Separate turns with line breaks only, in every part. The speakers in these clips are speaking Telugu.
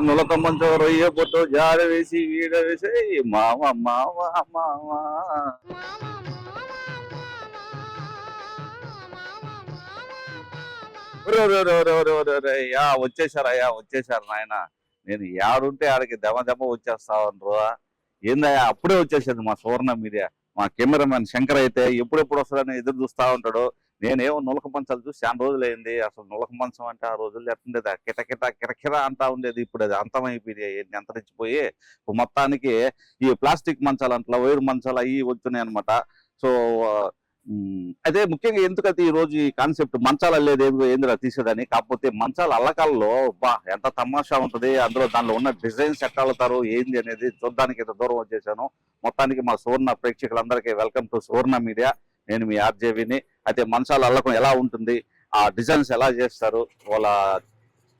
నులక మంచం రొయ్య పొట్టు జాడ వేసి వీడ వేసి మామ మామ మామ. వచ్చేసారయ్యా వచ్చేసారు నాయన. నేను యాడుంటే ఆడికి దెమ దెమ వచ్చేస్తా ఉండరు. ఏందయ్యా అప్పుడే వచ్చేసేది మా సువర్ణ మీడియా. మా కెమెరామెన్ శంకర్ అయితే ఎప్పుడెప్పుడు వస్తుందని ఎదురు చూస్తా ఉంటాడు. నేనేమో నులక మంచాలు చూసి చాలా రోజులైంది. అసలు నులక మంచం అంటే ఆ రోజుల్లో ఎట్టుండేది, కిటకిట కిరకిర అంటా ఉండేది. ఇప్పుడు అది అంతమైపోయి అంతరించిపోయి మొత్తానికి ఈ ప్లాస్టిక్ మంచాలు అంటలా వైర్ మంచాలు అవి వచ్చున్నాయి అనమాట. సో అదే ముఖ్యంగా ఎందుకైతే ఈ రోజు ఈ కాన్సెప్ట్ మంచాలు అల్లేది ఏందిరా తీసేదని. కాకపోతే మంచాల అల్లకాల్లో ఎంత తమాషా ఉంటది, అందులో దానిలో ఉన్న డిజైన్స్ ఎట్లా అల్లుతారు ఏంది అనేది చూడడానికి ఇంత దూరం వచ్చేసాను. మొత్తానికి మా సువర్ణ ప్రేక్షకులందరికీ వెల్కమ్ టు సువర్ణ మీడియా. నేను మీ ఆర్జేవిని. అయితే మంచాల అల్లకం ఎలా ఉంటుంది, ఆ డిజైన్స్ ఎలా చేస్తారు, వాళ్ళ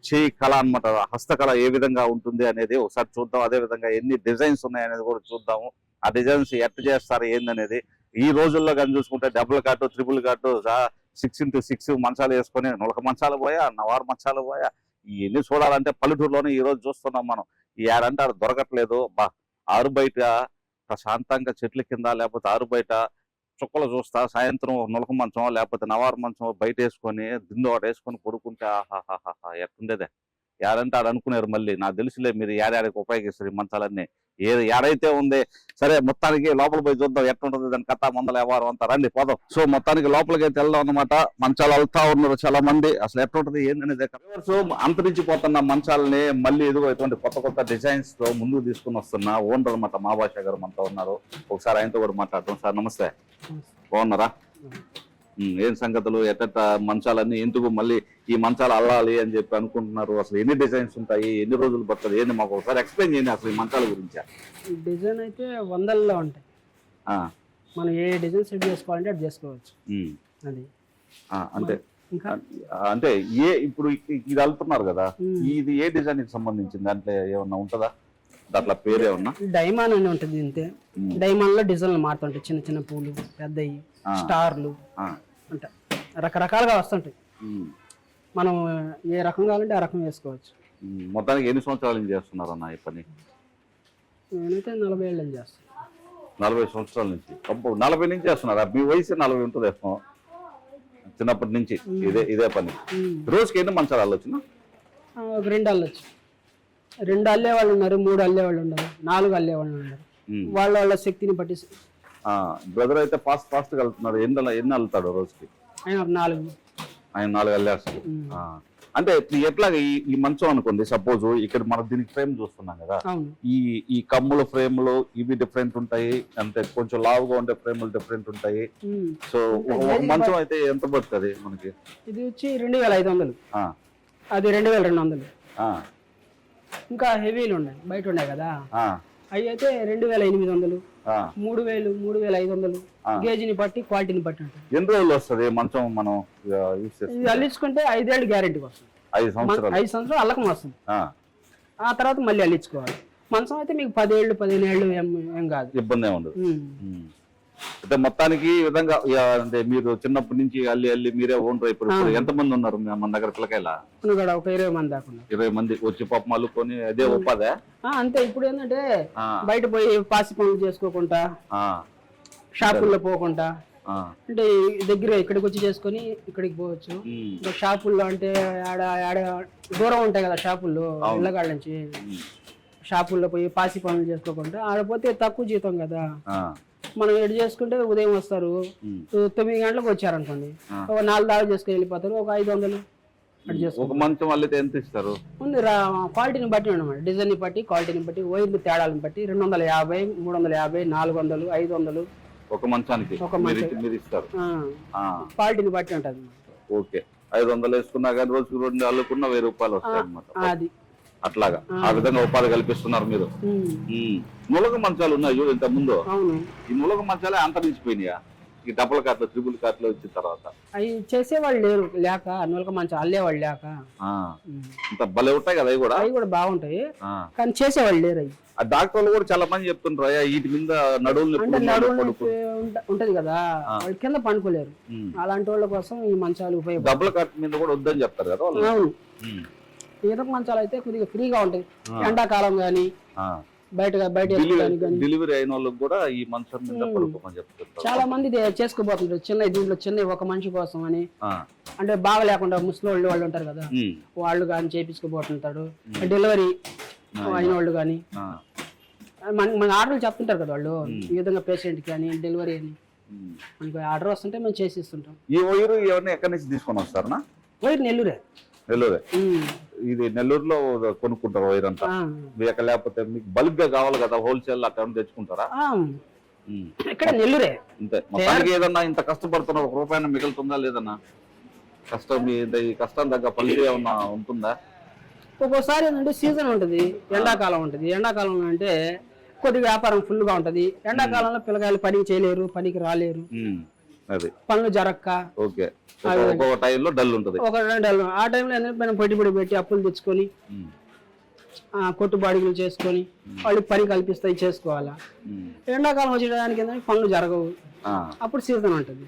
చేయి కళ అనమాట, హస్తకళ ఏ విధంగా ఉంటుంది అనేది ఒకసారి చూద్దాం. అదే విధంగా ఎన్ని డిజైన్స్ ఉన్నాయి అనేది కూడా చూద్దాము. ఆ డిజైన్స్ ఎట్లా చేస్తారు ఏందనేది. ఈ రోజుల్లో కానీ చూసుకుంటే డబుల్ కాటు, ట్రిపుల్ కాటు, 6x6 మంచాలు వేసుకొని నులక మంచాలు పోయా, నవారు మంచాలు పోయా, ఇవన్నీ చూడాలంటే పల్లెటూరులోనే ఈ రోజు చూస్తున్నాం మనం. ఈ ఏడంటే అది దొరకట్లేదు. ఆరు బయట ప్రశాంతంగా చెట్ల కింద లేకపోతే ఆరు బయట చుక్కలు చూస్తా సాయంత్రం నులక మంచం లేకపోతే నవారు మంచం బయట వేసుకొని దిండు ఒకటి వేసుకొని పడుకుంటే ఆహాహాహా ఎట్టుండేదే. ఏడంటే ఆడ అనుకున్నారు. మళ్ళీ నాకు తెలుసులే మీరు ఏడాడికి ఉపయోగిస్తారు ఈ మంచాలన్నీ. ఏడైతే ఉంది సరే. మొత్తానికి లోపల పోయి చూద్దాం ఎట్లుంటుంది దాని కథ మందల వ్యవహారం అంతా. రండి పోదాం. సో మొత్తానికి లోపలికి అయితే వెళ్దాం అనమాట. మంచాలు వెళ్తా ఉన్నారు చాలా మంది. అసలు ఎట్లుంటది ఏందనేది. సో అంతరించిపోతున్న మంచాలని మళ్ళీ ఎదుగు ఇటువంటి కొత్త కొత్త డిజైన్స్ తో ముందుకు తీసుకుని వస్తున్న ఓనర్ అనమాట మా భాష గారు మనతో ఉన్నారు. ఒకసారి ఆయనతో కూడా మాట్లాడతాం. సార్ నమస్తే, బాగున్నారా? ఏం సంగతులు, ఎట్ట మంచాలన్నీ ఎందుకు మళ్ళీ ఈ మంచాలు అల్లాలి అని చెప్పి అనుకుంటున్నారు? అసలు ఎన్ని డిజైన్స్ ఉంటాయి, ఎన్ని రోజులు పడుతుంది ఏంది, మాకు ఒకసారి ఎక్స్ప్లెయిన్ చేయండి అసలు ఈ మంచాల గురించి.
డిజైన్ అయితే వందల్లో ఉంటాయి. మనం ఏ డిజైన్ సెట్ చేసుకోవాలంటే అది చేసుకోవచ్చు. అది
అంటే అంటే ఇప్పుడు ఇది అల్లుతున్నారు కదా, ఇది ఏ డిజైన్ కి సంబంధించింది అంటే ఏమన్నా ఉంటుందా? దాంట్లో పేరు ఏమన్నా?
డైమండ్ అని ఉంటుంది. ఇంతే డైమండ్ లో డిజైన్లు మారుతుంటాయి. చిన్న చిన్న పూలు, పెద్దవి, స్టార్లు అంటే రకరకాలుగా వస్తుంటాయి. మనం ఏ రకం కావాలంటే ఆ రకం వేసుకోవచ్చు.
మొత్తానికి ఎన్ని సంవత్సరాల నుంచి చేస్తున్నారు అన్న ఈ పని?
నేనైతే 40 ఏళ్ళ నుంచి చేస్తాను.
40 సంవత్సరాల నుంచి? 40 నుంచి చేస్తున్నారా? మీ వయసు 40 ఉంటుంది చిన్నప్పటి నుంచి ఇదే పని. రోజుకి ఎన్ని మంచాలు అల్లొచ్చునా?
2 అల్లొచ్చు. 2 అల్లేవాళ్ళు ఉన్నారు, 3 అల్లేవాళ్ళు ఉన్నారు, 4 అల్లేవాళ్ళు ఉన్నారు. వాళ్ళ శక్తిని బట్టి.
బ్రదర్ అయితే ఫాస్ట్ గా వెళ్తున్నారు. ఎన్ని అల్లుతాడు రోజుకి? ఆయన 4 అల్లేస్తాడు. అంటే ఎట్లాగా ఈ మంచం అనుకోండి, సపోజ్ ఇక్కడ మనం దీనికి ఫ్రేమ్ చూస్తున్నాం కదా, ఈ కమ్ముల ఫ్రేమ్లు ఇవి డిఫరెంట్ ఉంటాయి, అంటే కొంచెం లావుగా ఉండే ఫ్రేమ్లు డిఫరెంట్ ఉంటాయి. సో ఒక మంచం అయితే ఎంత పడుతుంది మనకి?
ఇది వచ్చి 2500, అది 2200. ఇంకా హెవీలు ఉన్నాయి, బయట ఉన్నాయి కదా, అవి అయితే 2800, 3000, 3500. గేజ్ని బట్టి క్వాలిటీని బట్టి ఉంటుంది.
ఎన్ని రోజులు వస్తుంది మంచం మనం
ఇది అల్లించుకుంటే 5 ఏళ్ళు గ్యారెంటీకి వస్తుంది. 5 సంవత్సరాలు అల్లకం వస్తుంది. ఆ తర్వాత మళ్ళీ అల్లించుకోవాలి. మంచం అయితే మీకు 10 ఏళ్ళు 15 ఏళ్ళు ఏం కాదు,
ఇబ్బంది ఏమి ఉండదు. అంటే మొత్తానికి ఈ విధంగా అంటే మీరు చిన్నప్పటి నుంచి అల్లి మీరే ఓనర్. ఇప్పుడు ఎంతమంది ఉన్నారు మన దగ్గర పిల్లకాయల?
ఒక 20 మంది దాకా.
20 మంది వచ్చి పాపం అల్లుకొని అదే ఉపాధి
అంతే. ఇప్పుడు ఏంటంటే బయట పోయి పాసి పనులు చేసుకోకుండా, షాపుల్లో పోకుండా, అంటే దగ్గర ఇక్కడికి వచ్చి చేసుకొని ఇక్కడికి పోవచ్చు. షాపుల్లో అంటే ఆడ దూరం ఉంటాయి కదా షాపుల్లో, ఇళ్ళగాళ్ళ నుంచి. షాపుల్లో పోయి పాసి పనులు చేసుకోకుండా ఆడపోతే తక్కువ జీతం కదా. మనం ఎడు చేసుకుంటే ఉదయం వస్తారు, 9 గంటలకు వచ్చారనుకోండి, ఒక 4 దాకా చేసుకుని వెళ్ళిపోతారు. ఒక 500
ఎంత ఇస్తారు?
ఉంది క్వాలిటీని బట్టి ఉండమాట, డిజైన్ బట్టి, క్వాలిటీని బట్టి, వైర్లు తేడాలను బట్టి 250, 350, 400, 500
ఒక మంచానికి
క్వాలిటీని బట్టి ఉంటది.
ఓకే, 500 వేసుకున్నా కానీ రోజుకు 2 అల్లుకున్నా 1000 రూపాయలు వస్తాయి అన్నమాట.
అది
అట్లాగా ఆ విధంగా ఉపాధి కల్పిస్తున్నారు మీరు. నులక మంచాలు ఉన్నాయి ఇంత ముందు, ఈ నులక మంచాలే అంతరించిపోయినాయా? ఈ డబుల్ కాట్లు, ట్రిపుల్ కాట్లు వచ్చిన తర్వాత
అవి చేసేవాళ్ళు లేరు, లేక నులక మంచాలు అల్లేవాళ్ళు లేక.
ఇంత భలే ఉంటాయి కదా
అవి కూడా బాగుంటాయి, కానీ చేసేవాళ్ళు లేరు. అవి
ఆ డాక్టర్లు కూడా చాలా మంది చెప్తుంటారు వీటి మీద నడువులు
ఉంటది కదా, వాళ్ళు కింద పండుకోలేరు. అలాంటి వాళ్ళ కోసం ఈ మంచాలు ఉపయోగం.
డబుల్ కాట్ మీద కూడా వద్దని చెప్తారు కదా.
అవును, ఇనుప మంచాలు అయితే కొద్దిగా ఫ్రీగా ఉంటాయి ఎండాకాలం కానీ బయట వేసుకోవడానికి కానీ.
డెలివరీ అయిన వాళ్ళకి కూడా ఈ మంచం మీద పడుకోమని చెప్తారు.
చాలా మంది చేసుకోబోతుంటారు దీంట్లో చిన్న ఒక మనిషి కోసం అని, అంటే బాగా లేకుండా ముసలి వాళ్ళు ఉంటారు కదా, వాళ్ళు కానీ చేపించుకోబోతుంటారు. డెలివరీ అయిన వాళ్ళు కానీ మన ఆర్డర్లు చెప్తుంటారు కదా వాళ్ళు, ఈ విధంగా పేషెంట్ కానీ డెలివరీ అని మనకి ఆర్డర్ వస్తుంటే మేము చేసి ఇస్తుంటాం.
ఈ వైరు ఇవన్నీ ఎక్కడి నుంచి తీసుకొని వస్తారనా?
వైర్ నెల్లూరే.
ఇది నెల్లూరులో కొనుక్కుంటారు వైర్ అంతా, లేకపోతే మీకు బల్క్ గా కావాలి కదా హోల్సేల్ అక్కడ తెచ్చుకుంటారా?
ఇక్కడ నెల్లూరే.
అంతే. మొత్తానికి ఏదన్నా ఇంత కష్టపడుతున్న 1 రూపాయి మిగులుతుందా లేదన్నా? ఈ కష్టం తగ్గ ఫలితం ఏమన్నా ఉంటుందా?
ఒక్కోసారి ఏంటంటే సీజన్ ఉంటుంది, ఎండాకాలం ఉంటుంది. ఎండాకాలంలో అంటే కొద్దిగా వ్యాపారం ఫుల్ గా ఉంటది. ఎండాకాలంలో పిల్లకాయలు పనికి చేయలేరు, పనికి రాలేరు, పనులు జరక్క
ఒక టైంలో డల్ ఉంటుంది.
ఆ టైంలో ఏంటంటే మనం పెట్టుబడి పెట్టి అప్పులు తెచ్చుకొని కొట్టు బాడిగలు చేసుకొని వాళ్ళకి పని కల్పిస్తాయి చేసుకోవాలా. ఎండాకాలం వచ్చేయడానికి ఏంటంటే పనులు జరగవు, అప్పుడు సీజన్ ఉంటుంది.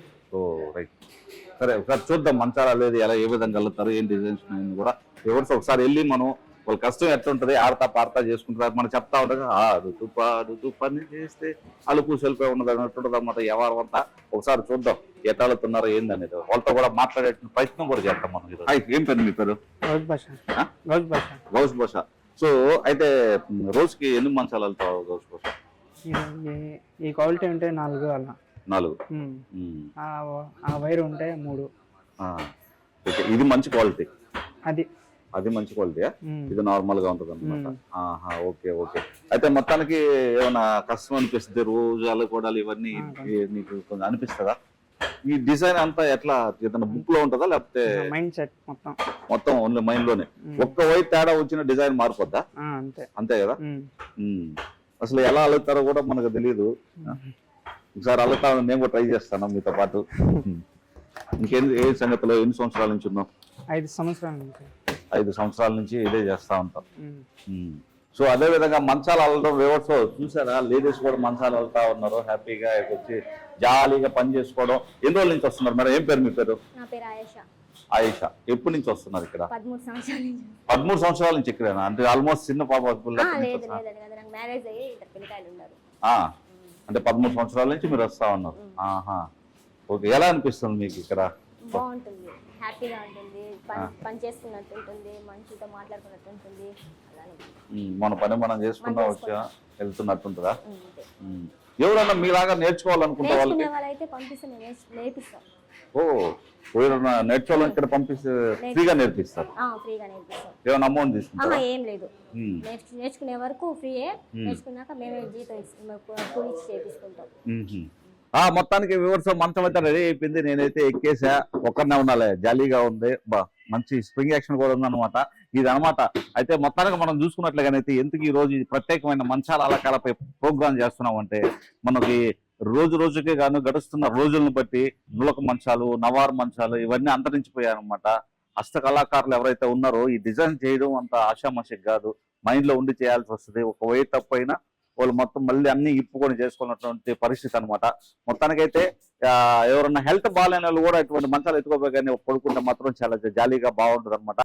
సరే ఒకసారి చూద్దాం మంచాల లేదు ఎలా ఏ విధంగా వెళ్తారు ఏం డిజైన్స్ కూడా ఎవరితో ఒకసారి వెళ్ళి మనం వాళ్ళ కష్టం ఎట్లుంటది ఆడతా పాడతా చేసుకుంటారు మనం చెప్తా ఉంటాం. ఆడుతూ పని చేస్తే అలుపు సెల్పే ఉన్నది అన్నట్టుంటది అన్నమాట. ఎవరు అంతా ఒకసారి చూద్దాం ఎటాలుతున్నారో ఏందనేది వాళ్ళతో కూడా మాట్లాడే ప్రయత్నం కూడా చేస్తాం మనం. ఏం పేరు మీ పేరు? గౌస్ భాష. సో అయితే రోజుకి ఎన్ని మంచాలు వెళ్తావు గౌస్ భాష?
ఈ క్వాలిటీ ఉంటే 4 అలా
4.
ఆ వైర్ ఉంటే 3.
ఇది మంచి క్వాలిటీ,
అది
మంచి క్వాలిటీయా? ఇది నార్మల్ గా ఉంటది అనమాట. Okay okay. అయితే మొత్తానికి ఏమైనా కష్టం అనిపిస్తుంది రోజు అలకోడాలి ఇవన్నీ నీకు కొంచెం అనిపిస్తుందా? ఈ డిజైన్ అంతా ఎట్లా ఏదైనా బుక్ లో ఉంటుందా లేకపోతే
మైండ్ సెట్
మొత్తం ఓన్లీ మైండ్ లోనే? ఒక్క వైట్ తేడా వచ్చిన డిజైన్ మారిపోద్దా? అంతే కదా. అసలు ఎలా అలుగుతారో కూడా మనకు తెలియదు. ఒకసారి అలుగుతా నేను కూడా ట్రై చేస్తాను మీతో పాటు. ఇంకేంది ఏ సంగతిలో ఎన్ని సంవత్సరాల నుంచి ఉన్నాం?
5 సంవత్సరాల నుంచి.
5 సంవత్సరాల నుంచి ఇదే చేస్తా ఉంటాం. సో అదే విధంగా మంచాలు అల్లడం వ్యూవర్స్ చూసారా, లేడీస్ కూడా మంచాలు వెళ్తా ఉన్నారు హ్యాపీగా వచ్చి జాలీగా పని చేసుకోవడం. ఎన్ని రోజుల నుంచి వస్తున్నారు మరి? ఏం పేరు మీ పేరు? ఆయేషా. ఎప్పటి నుంచి వస్తున్నారు ఇక్కడ? 13 సంవత్సరాల నుంచి ఇక్కడేనా? అంటే ఆల్మోస్ట్ చిన్న పాప. అంటే 13 సంవత్సరాల నుంచి మీరు వస్తా ఉన్నారు. ఓకే. ఎలా అనిపిస్తుంది మీకు ఇక్కడ?
బాగుంటుంది, హ్యాపీగా ఉంటుంది, పని చేస్తున్నట్టు ఉంటుంది, మనిషితో మాట్లాడుకున్నట్టు ఉంటుంది.
మన పని మనం చేసుకున్న వెళ్తున్నట్టు ఉంటుందా? ఎవరన్నా మీలాగా నేర్చుకోవాలనుకుంటే
వాళ్ళైతే పంపిస్తే నేర్పిస్తాం.
ఎవరన్నా నేర్చుకోవాలని ఇక్కడ పంపిస్తే ఫ్రీగా నేర్పిస్తారు? ఏమైనా అమౌంట్ తీసుకుంటారా?
ఏం లేదు, నేర్చుకునే వరకు ఫ్రీయే. నేర్చుకున్నాక మేమే జీతం కూలి చేపించుకుంటాం.
మొత్తానికి వ్యూవర్స్ మంచం అయితే రెడీ అయిపోయింది. నేనైతే ఎక్కేసా, ఒక్కరినే ఉండాలి, జాలీగా ఉంది, మంచి స్ప్రింగ్ యాక్షన్ కూడా ఉందన్నమాట. ఇది అనమాట. అయితే మొత్తానికి మనం చూసుకున్నట్లుగానైతే ఎందుకు ఈ రోజు ప్రత్యేకమైన మంచాల అలకాలపై ప్రోగ్రామ్ చేస్తున్నాం అంటే మనకి రోజు రోజుకే గాను గడుస్తున్న రోజులను బట్టి నులక మంచాలు, నవార్ మంచాలు ఇవన్నీ అంతరించిపోయాయి అనమాట. హస్త కళాకారులు ఎవరైతే ఉన్నారో ఈ డిజైన్ చేయడం అంత ఆషామాషి కాదు, మైండ్ లో ఉండి చేయాల్సి వస్తుంది. ఒక వెయిట్ తప్పైనా వాళ్ళు మొత్తం మళ్ళీ అన్ని ఇప్పుకొని చేసుకున్నటువంటి పరిస్థితి అనమాట. మొత్తానికైతే ఎవరన్నా హెల్త్ బాగాలేని వాళ్ళు కూడా ఇటువంటి మంచాలు ఎత్తుకోపోయి కానీ పడుకుంటే మాత్రం చాలా జాలీగా బాగుంటుంది అనమాట.